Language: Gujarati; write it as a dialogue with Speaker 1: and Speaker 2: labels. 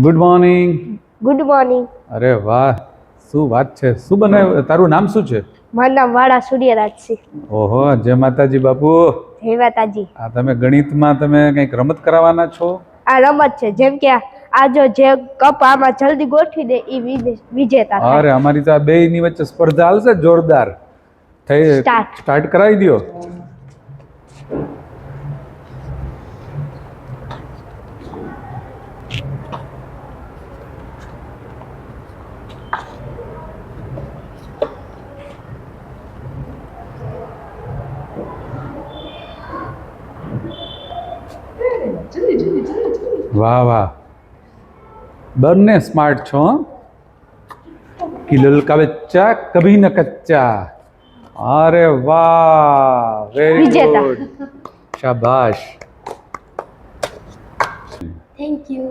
Speaker 1: Good morning.
Speaker 2: Good morning.
Speaker 1: અરે વાહ, શું વાત છે. શું બનાવ્યું? તારું નામ શું છે?
Speaker 2: મારું નામ વાળા સૂર્યરાજ છે.
Speaker 1: ઓહો, જય માતાજી બાપુ.
Speaker 2: જય માતાજી.
Speaker 1: આ તમે ગણિતમાં તમે કંઈક રમત કરાવવાના છો?
Speaker 2: આ રમત છે, જેમ કે આ જે કપ આમાં જલ્દી ગોઠવી દે એ વિજેતા થાય.
Speaker 1: અરે અમારી તો આ બેયની વચ્ચે સ્પર્ધા હાલશે જોરદાર. સ્ટાર્ટ કરાવી દો. વાહ વાહ, બંને સ્માર્ટ છો. કિલલ કા બચ્ચા કભી ન કચ્ચા. અરે વાહ, વેરી
Speaker 2: વિજેતા.
Speaker 1: ગુડ, શાબાશ.
Speaker 2: Thank you.